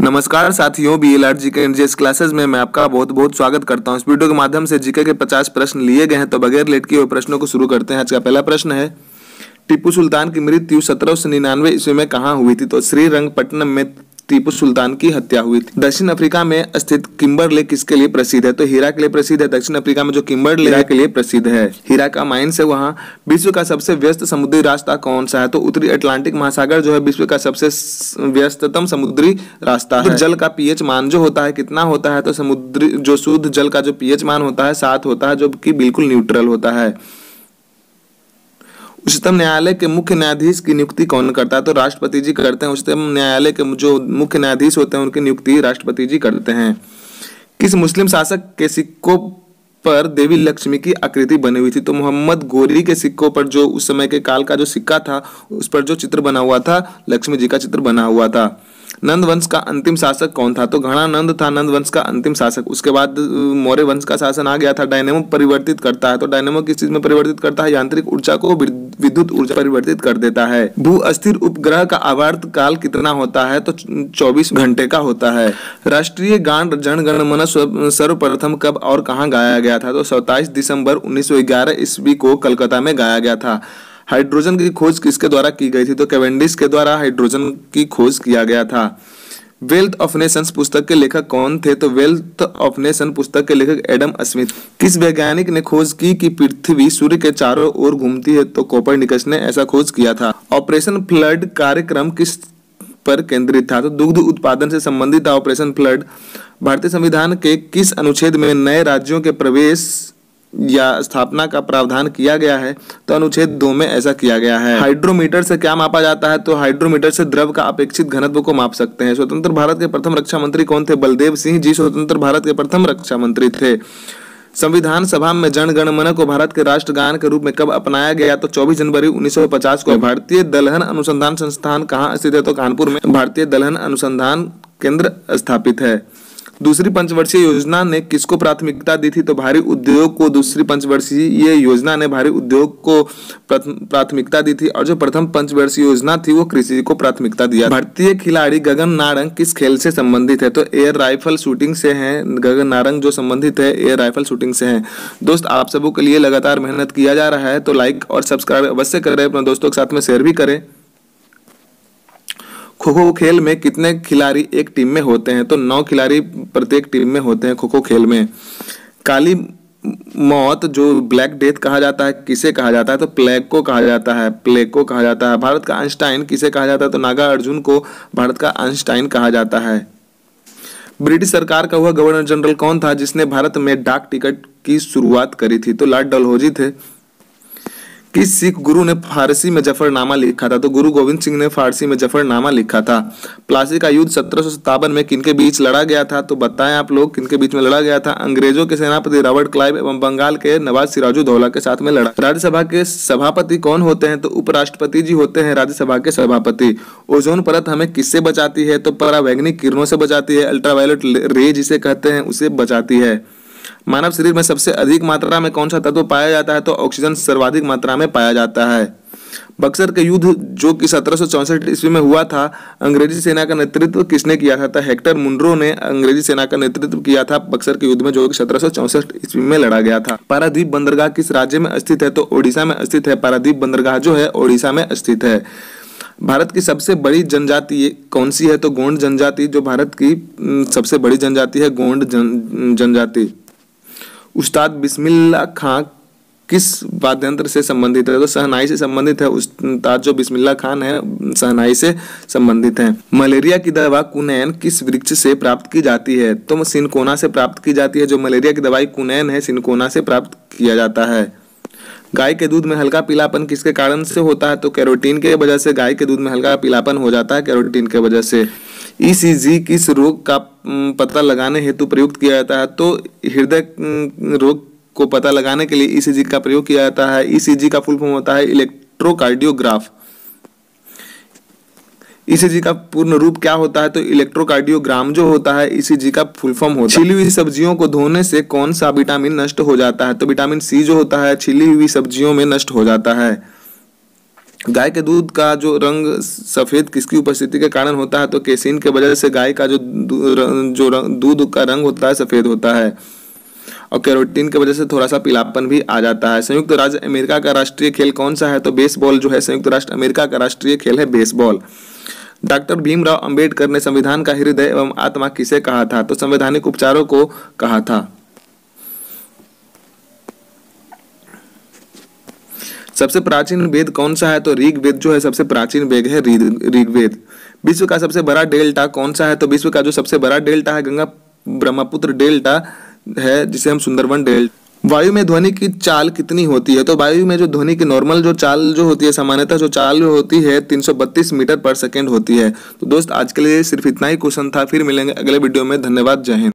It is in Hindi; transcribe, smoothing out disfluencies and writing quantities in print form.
नमस्कार साथियों, बीएलआर जीके एनजीएस क्लासेस में मैं आपका बहुत बहुत स्वागत करता हूं। इस वीडियो के माध्यम से जीके के 50 प्रश्न लिए गए हैं, तो बगैर लेट किए हुए प्रश्नों को शुरू करते हैं। आज का पहला प्रश्न है, टीपू सुल्तान की मृत्यु 1799 ईस्वी में कहाँ हुई थी? तो श्रीरंगपट्टनम में टीपू सुल्तान की हत्या हुई थी। दक्षिण अफ्रीका में स्थित किम्बरले किसके लिए प्रसिद्ध है? तो हीरा के लिए प्रसिद्ध है। दक्षिण अफ्रीका में जो किम्बरले हीरा के लिए प्रसिद्ध है, हीरा का माइंस है वहाँ। विश्व का सबसे व्यस्त समुद्री रास्ता कौन सा है? तो उत्तरी अटलांटिक महासागर जो है विश्व का सबसे व्यस्ततम समुद्री रास्ता है। जल का पीएच मान जो होता है कितना होता है? तो समुद्री जो शुद्ध जल का जो पीएच मान होता है 7 होता है, जो कि बिल्कुल न्यूट्रल होता है। उच्चतम न्यायालय के मुख्य न्यायाधीश की नियुक्ति कौन करता है? तो राष्ट्रपति जी करते हैं। उच्चतम न्यायालय के जो मुख्य न्यायाधीश होते हैं उनकी नियुक्ति राष्ट्रपति जी करते हैं। किस मुस्लिम शासक के सिक्कों पर देवी लक्ष्मी की आकृति बनी हुई थी? तो मोहम्मद गोरी के सिक्कों पर जो उस समय के काल का जो सिक्का था उस पर जो चित्र बना हुआ था, लक्ष्मी जी का चित्र बना हुआ था। नंद वंश का अंतिम शासक कौन था? तो घणानंद था नंद वंश का अंतिम शासक। उसके बाद मौर्य वंश का शासन आ गया था। डायनेमो परिवर्तित करता है, तो डायनेमो किस चीज में परिवर्तित करता है? यांत्रिक ऊर्जा को विद्युत ऊर्जा परिवर्तित कर देता है। भू अस्थिर उपग्रह का आवर्त काल कितना होता है? तो 24 घंटे का होता है। राष्ट्रीय गान जन गण मन सर्वप्रथम कब और कहाँ गाया गया था? तो 27 दिसंबर 1911 ईस्वी को कलकत्ता में गाया गया था। हाइड्रोजन की खोज किसके द्वारा की गई थी? तो कैवेंडिश के द्वारा हाइड्रोजन की खोज किया गया था। वेल्थ ऑफ नेशंस पुस्तक के लेखक कौन थे? तो वेल्थ ऑफ नेशन पुस्तक के लेखक एडम स्मिथ। किस वैज्ञानिक ने खोज की कि पृथ्वी सूर्य के चारों ओर घूमती है? तो कोपरनिकस ने ऐसा खोज किया था। ऑपरेशन फ्लड कार्यक्रम किस पर केंद्रित था? तो दुग्ध उत्पादन से संबंधित था ऑपरेशन फ्लड। भारतीय संविधान के किस अनुच्छेद में नए राज्यों के प्रवेश या स्थापना का प्रावधान किया गया है? तो अनुच्छेद 2 में ऐसा किया गया है। हाइड्रोमीटर से क्या मापा जाता है? तो हाइड्रोमीटर से द्रव का अपेक्षित घनत्व को माप सकते हैं। स्वतंत्र भारत के प्रथम रक्षा मंत्री कौन थे? बलदेव सिंह जी स्वतंत्र भारत के प्रथम रक्षा मंत्री थे। संविधान सभा में जन गण मन को भारत के राष्ट्रगान के रूप में कब अपनाया गया? तो 24 जनवरी 1950 को। भारतीय दलहन अनुसंधान संस्थान कहाँ स्थित है? तो कानपुर में भारतीय दलहन अनुसंधान केंद्र स्थापित है। दूसरी पंचवर्षीय योजना ने किसको प्राथमिकता दी थी? तो भारी उद्योग को दूसरी पंचवर्षीय योजना ने भारी उद्योग को प्राथमिकता दी थी, और जो प्रथम पंचवर्षीय योजना थी वो कृषि को प्राथमिकता दिया। भारतीय खिलाड़ी गगन नारंग किस खेल से संबंधित है? तो एयर राइफल शूटिंग से हैं। गगन नारंग जो संबंधित है एयर राइफल शूटिंग से हैं। दोस्त, आप सबों के लिए लगातार मेहनत किया जा रहा है, तो लाइक और सब्सक्राइब अवश्य करें, अपने दोस्तों के साथ में शेयर भी करें। खो खो खेल में कितने खिलाड़ी एक टीम में होते हैं? तो 9 खिलाड़ी प्रत्येक टीम में होते हैं खो खो खेल में। काली मौत जो ब्लैक डेथ कहा जाता है किसे कहा जाता है? तो प्लेग को कहा जाता है। प्लेग को कहा जाता है। भारत का आइंस्टाइन किसे कहा जाता है? तो नागा अर्जुन को भारत का आइंस्टाइन कहा जाता है। ब्रिटिश सरकार का हुआ गवर्नर जनरल कौन था जिसने भारत में डाक टिकट की शुरुआत करी थी? तो लॉर्ड डलहौजी थे। किस सिख गुरु ने फारसी में जफरनामा लिखा था? तो गुरु गोविंद सिंह ने फारसी में जफरनामा लिखा था। प्लासी का युद्ध 1757 में किनके बीच लड़ा गया था? तो बताएं आप लोग किनके बीच में लड़ा गया था? अंग्रेजों के सेनापति रॉबर्ट क्लाइव एवं बंगाल के नवाब सिराजुद्दौला के साथ में लड़ा। राज्यसभा के सभापति कौन होते हैं? तो उपराष्ट्रपति जी होते हैं राज्यसभा के सभापति। ओजोन परत हमें किससे बचाती है? तो परावैंगनिक किरणों से बचाती है। अल्ट्रावायलेट रे जिसे कहते हैं उसे बचाती है। मानव शरीर में सबसे अधिक मात्रा में कौन सा तत्व पाया जाता है? तो ऑक्सीजन सर्वाधिक मात्रा में पाया जाता है। बक्सर के युद्ध जो कि 1764 ईस्वी में हुआ था, अंग्रेजी सेना का नेतृत्व किसने किया था? तो हेक्टर मुनरो ने अंग्रेजी सेना का नेतृत्व किया था बक्सर के युद्ध में, जो कि 1764 ईस्वी में लड़ा गया था। पारादीप बंदरगाह किस राज्य में स्थित है? तो ओडिशा में स्थित है। पारादीप बंदरगाह जो है ओडिशा में स्थित है। भारत की सबसे बड़ी जनजाति कौन सी है? तो गोंड जनजाति जो भारत की सबसे बड़ी जनजाति है, गोंड जनजाति। उस्ताद बिस्मिल्लाह खां किस वाद्यंत्र से संबंधित है? तो शहनाई से संबंधित है। उस्ताद जो बिस्मिल्लाह खान है शहनाई से संबंधित है। मलेरिया की दवा कुनैन किस वृक्ष से प्राप्त की जाती है? तो सिनकोना से प्राप्त की जाती है। जो मलेरिया की दवाई कुनैन है सिनकोना से प्राप्त किया जाता है। गाय के दूध में हल्का पीलापन किसके कारण से होता है? तो कैरोटीन के वजह से गाय के दूध में हल्का पीलापन हो जाता है, कैरोटीन के वजह से। ईसीजी किस रोग का पता लगाने हेतु प्रयुक्त किया जाता है? तो हृदय रोग को पता लगाने के लिए ईसीजी का प्रयोग किया जाता है। ईसीजी का फुल फॉर्म होता है इलेक्ट्रोकार्डियोग्राफ। ईसीजी का पूर्ण रूप क्या होता है? तो इलेक्ट्रोकार्डियोग्राम जो होता है ईसीजी का फुल फॉर्म होता है। छिली हुई सब्जियों को धोने से कौन सा विटामिन नष्ट हो जाता है? तो विटामिन सी जो होता है छिली हुई सब्जियों में नष्ट हो जाता है। गाय के दूध का जो रंग सफ़ेद किसकी उपस्थिति के कारण होता है? तो केसिन के वजह से गाय का जो दूध का रंग होता है सफ़ेद होता है, और कैरोटीन की वजह से थोड़ा सा पीलापन भी आ जाता है। संयुक्त राज्य अमेरिका का राष्ट्रीय खेल कौन सा है? तो बेसबॉल जो है संयुक्त राष्ट्र अमेरिका का राष्ट्रीय खेल है बेसबॉल। डॉक्टर भीमराव अंबेडकर ने संविधान का हृदय एवं आत्मा किसे कहा था? तो संवैधानिक उपचारों को कहा था। सबसे प्राचीन वेद कौन सा है? तो ऋग्वेद जो है सबसे प्राचीन वेद है ऋग्वेद। विश्व का सबसे बड़ा डेल्टा कौन सा है? तो विश्व का जो सबसे बड़ा डेल्टा है गंगा ब्रह्मपुत्र डेल्टा है, जिसे हम सुंदरबन डेल्टा। वायु में ध्वनि की चाल कितनी होती है? तो वायु में जो ध्वनि की नॉर्मल जो चाल जो होती है, सामान्यतः जो चाल जो होती है 332 मीटर पर सेकेंड होती है। तो दोस्त आज के लिए सिर्फ इतना ही क्वेश्चन था, फिर मिलेंगे अगले वीडियो में। धन्यवाद, जय हिंद।